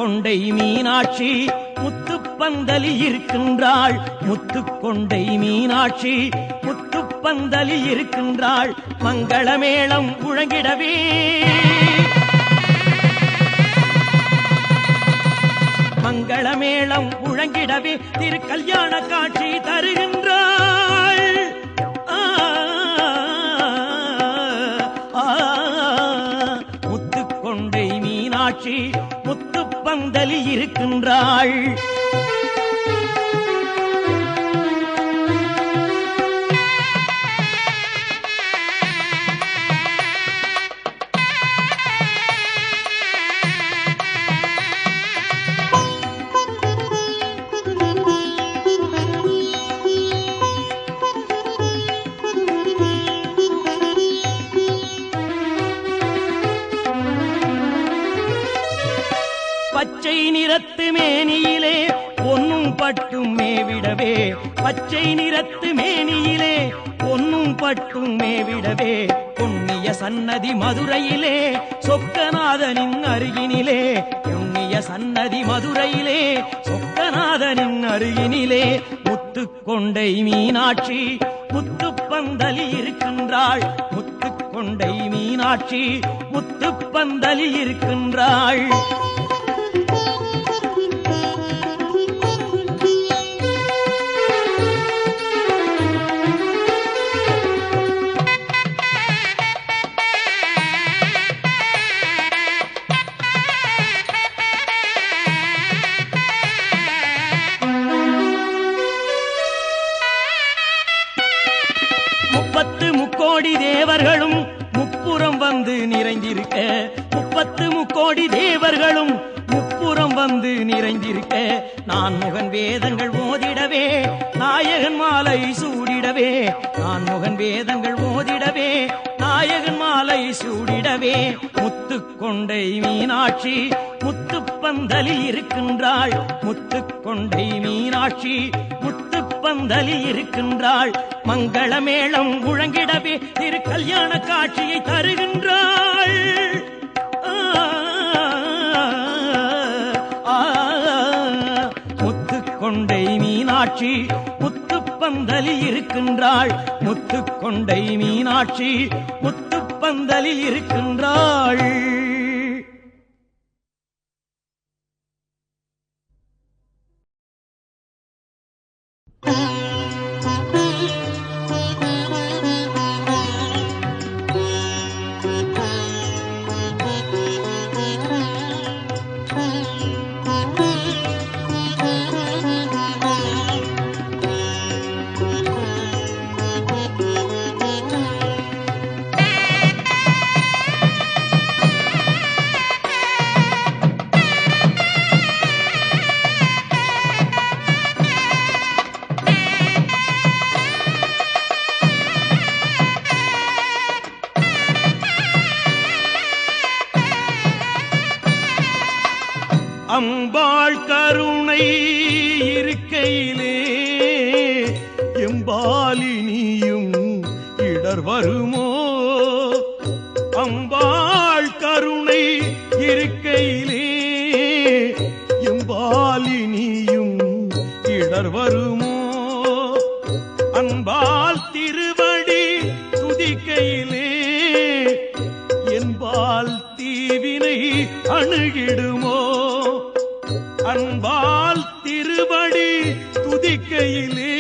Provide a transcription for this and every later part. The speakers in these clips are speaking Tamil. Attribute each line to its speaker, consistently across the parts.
Speaker 1: முத்துக்கொண்டை மீனாட்சி முத்துப்பந்தலி இருக்கின்றாள். முத்துக்கொண்டை மீனாட்சி முத்துப்பந்தலி இருக்கின்றாள். மங்களமேளம் முழங்கிடவே மங்களமேளம் முழங்கிடவே திரு கல்யாண காட்சி தருகின்றாள். முத்துக்கொண்டை மீனாட்சி முத்துப்பந்தலி இருக்கின்றாள். பச்சை நிறத்து மேனியிலே பொன்னும் பட்டும் மேவிடவே பச்சை நிறத்து மேனியிலே பொன்னும் பட்டும் மேவிடவே புண்ணிய சன்னதி மதுரையிலே சொக்கநாதனின் அருகினிலே புண்ணிய சன்னதி மதுரையிலே சொக்கநாதனின் அருகினிலே முத்துக்கொண்டை மீனாட்சி முத்துப்பந்தலி இருக்கின்றாள். முத்துக்கொண்டை மீனாட்சி முத்துப்பந்தலி இருக்கின்றாள். முக்கோடி தேவர்களும் முப்புறம் வந்து நிறைந்திருக்க முப்பத்து முக்கோடி தேவர்களும் முப்புறம் வந்து நிறைந்திருக்க நான் முகன் வேதங்கள் ஓதிடவே நாயகன் மாலை சூடிடவே நான் முகன் வேதங்கள் ஓதிடவே நாயகன் மாலை சூடிடவே முத்துக்கொண்டை மீனாட்சி முத்துப்பந்தலி இருக்கின்றாள். முத்துக்கொண்டை மீனாட்சி முத்துப்பந்தலி இருக்கின்றாள். மங்களமேளம் முழங்கிடவே திரு கல்யாண காட்சியை தருகின்றாள். முத்துக்கொண்டை மீனாட்சி முத்துப்பந்தலி இருக்கின்றாள். முத்துக்கொண்டை மீனாட்சி முத்துப்பந்தலி இருக்கின்றாள். அம்பாள் கருணை இருக்கையிலே எம்பாலினியும் இடர் வருமோ? அம்பாள் கருணை இருக்கையிலே எம்பாலினியும் இடர் வருமோ? அன்பால் திருவடி துதிக்கையிலே என்பால் தீவினை அணுகிடுமோ? அன்பால் திருவடி துதிக்கையிலே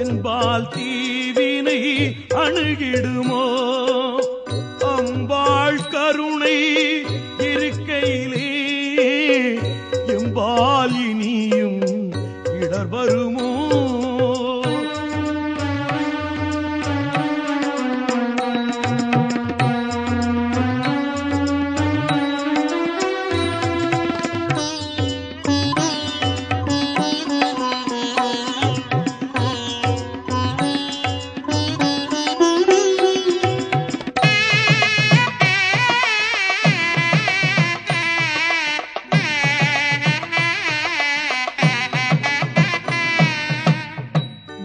Speaker 1: என்பால் தீவினை அணுகிடுமோ? அம்பாள் கருணை இருக்கையிலே எம்பாலினியும் இடர் வருமோ?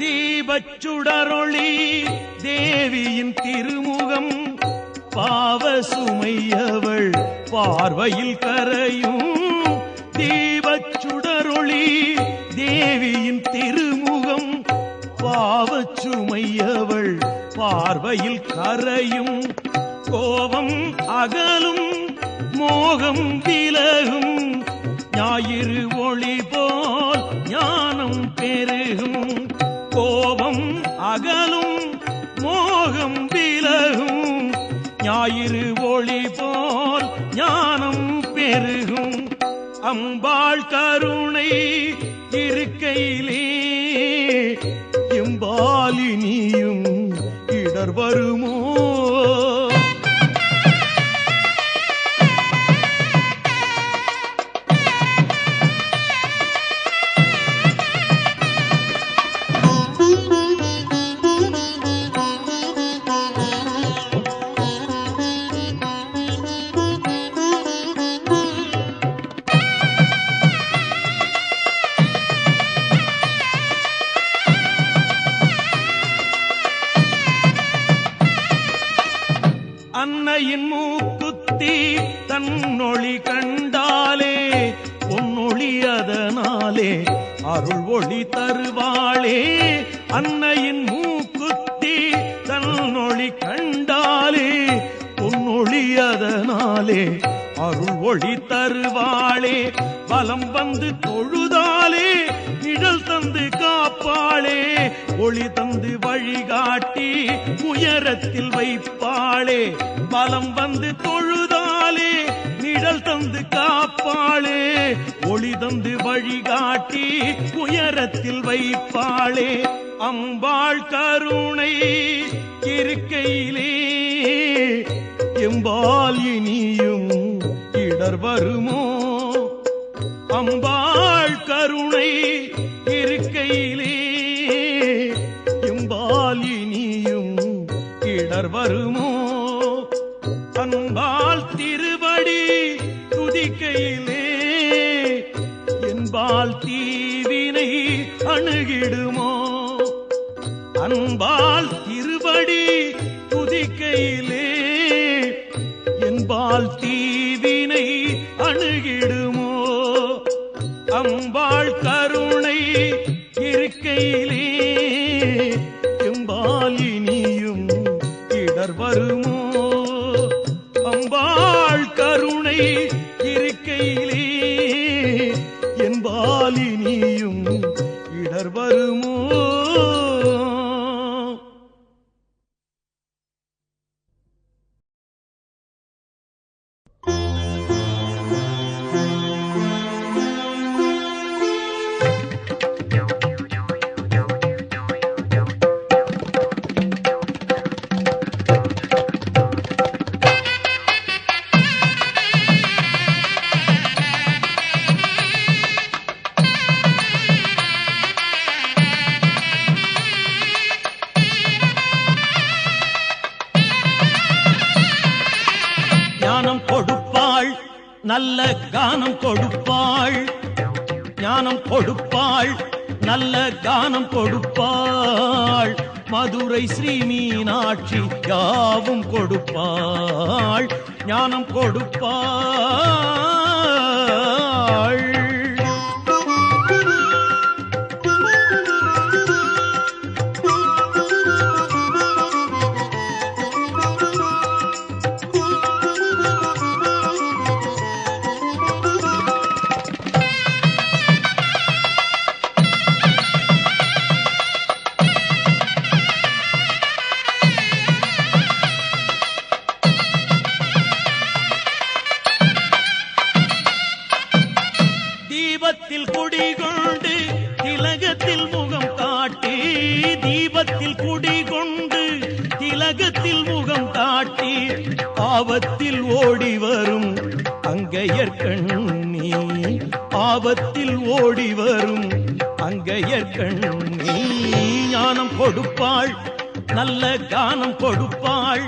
Speaker 1: தீபச்சுடரொளி தேவியின் திருமுகம் பாவ சுமையவள் பார்வையில் கரையும் தீபச்சுடரொளி தேவியின் திருமுகம் பாவச்சுமையவள் பார்வையில் கரையும் கோபம் அகலும் மோகம் விலகும் ஞாயிறு ஒளி போல் ஞானம் பெருகும் கோபம் அகலும் மோகம் விலகும் ஞாயிறு ஒளி போல் ஞானம் பெருகும் அம்பாள் கருணை இருக்கையிலே எம்பாலினியும் இடர் வருமோ அன்னையின் மூக்குத்தி தன்னொளி கண்டாலே பொன்னொளி அதனாலே அருள் ஒளி தருவாளே அன்னையின் மூக்குத்தி தன்னொளி கண்டாலே பொன்னொளி அதனாலே அருள் ஒளி தருவாளே வலம் வந்து தொழுதாலே நிழல் தந்து காப்பாளே ஒளி தந்து வழிகாட்டி உயரத்தில் வைப்பாளே பலம் வந்து தொழுதாலே நிழல் தந்து காப்பாளே ஒளி தந்து வழிகாட்டி உயரத்தில் வைப்பாளே அம்பாள் கருணை இருக்கையிலே எம்பால் இனியும் இடர் வருமோ அம்பாள் கருணை இருக்கையிலே எம்பால் இனியும் இடர் வருமோ அன்பால் திருவடி துதிக்கையிலே என்பால் தீவினை அணுகிடுமோ அன்பால் திருவடி துதிக்கையிலே என்பால் தீவினை அணுகிடுமோ அம்பாள் கருணை இருக்கையிலே எம்பால் இனியும் இடர் வருமோ அம்பாள் கருணை இருக்கையிலே என்பால் இனியும் இடர் வருமோ ஞானம் கொடுப்பாள் நல்ல கானம் கொடுப்பாள் ஞானம் கொடுப்பாள் நல்ல கானம் கொடுப்பாள் மதுரை ஸ்ரீ மீனாட்சி யாவும் கொடுப்பாள் ஞானம் கொடுப்பாள் தீபத்தில் குடிகொண்டு திலகத்தில் முகம் காட்டி தீபத்தில் குடிகொண்டு திலகத்தில் முகம் காட்டி ஆபத்தில் ஓடி வரும் அங்கையர்கண்ணி ஆபத்தில் ஓடி வரும் அங்கையர்கண்ணி ஞானம் கொடுப்பாள் நல்ல கானம் கொடுப்பாள்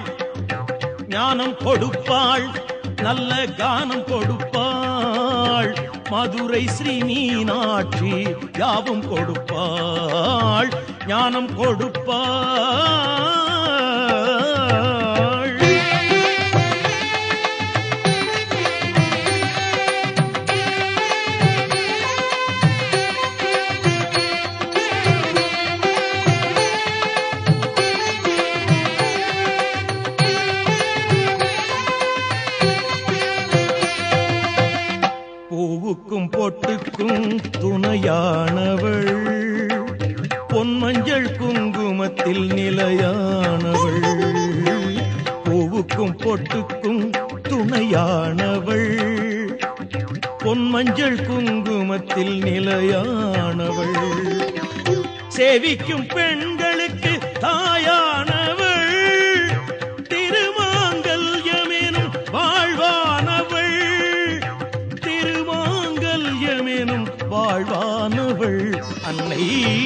Speaker 1: ஞானம் கொடுப்பாள் நல்ல கானம் கொடுப்பாள் மதுரை ஸ்ரீ மீனாட்சி யாவும் கொடுப்பாள் ஞானம் கொடுப்பாள் பொன்மஞ்சள் குங்குமத்தில் நிலையானவள், பூவுக்கும் பொட்டுக்கும் துணையானவள். பொன்மஞ்சள் குங்குமத்தில் நிலையானவள், சேவிக்கும் பெண்களுக்கு தாயானவள். திருமாங்கல்யமெனும் வாழ்வானவள், திருமாங்கல்யமெனும் வாழ்வானவள். அன்னை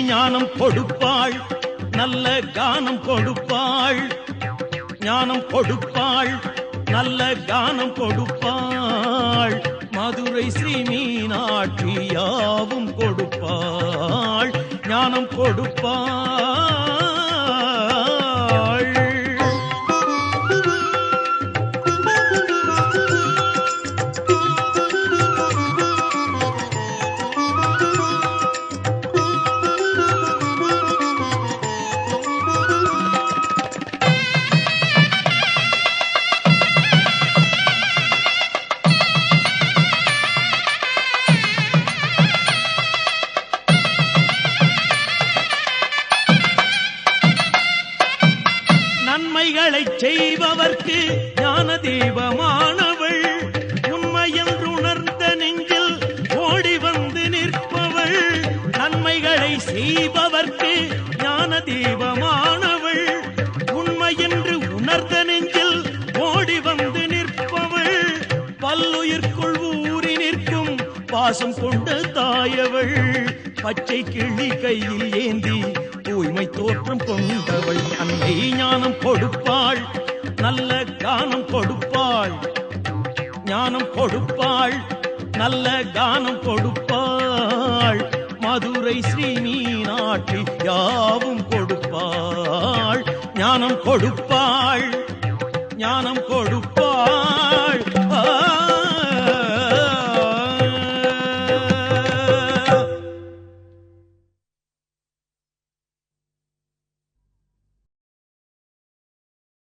Speaker 1: ஞானம் கொடுப்பாள், நல்ல கானம் கொடுப்பாள். ஞானம் கொடுப்பாள், நல்ல கானம் கொடுப்பாள். மதுரை ஸ்ரீ மீனாட்சி யாவும் கொடுப்பாள், ஞானம் கொடுப்பாள். நன்மைகளை செய்பவர்க்கு ஞான தீபமானவள், உண்மையென்று உணர்ந்த நெஞ்சில் ஓடி வந்து நிற்பவள். நன்மைகளை செய்பவர்க்கு ஞான தீபமானவள், உண்மையென்று உணர்ந்த நெஞ்சில் ஓடி வந்து நிற்பவள். பல்லுயிர்க்குள் ஊறி நிற்கும் பாசம் கொண்ட தாயவள், பச்சை கிளி கையில் ஏந்தி தூய்மை தோற்றம் கொண்டவள். அன்னை ஞானம் கொடுப்பாள், நல்ல கானம் கொடுப்பாள். ஞானம் கொடுப்பாள், நல்ல கானம் கொடுப்பாள். மதுரை ஸ்ரீ மீனாட்சி யாவும் கொடுப்பாள், ஞானம் கொடுப்பாள், ஞானம் கொடுப்பாள்.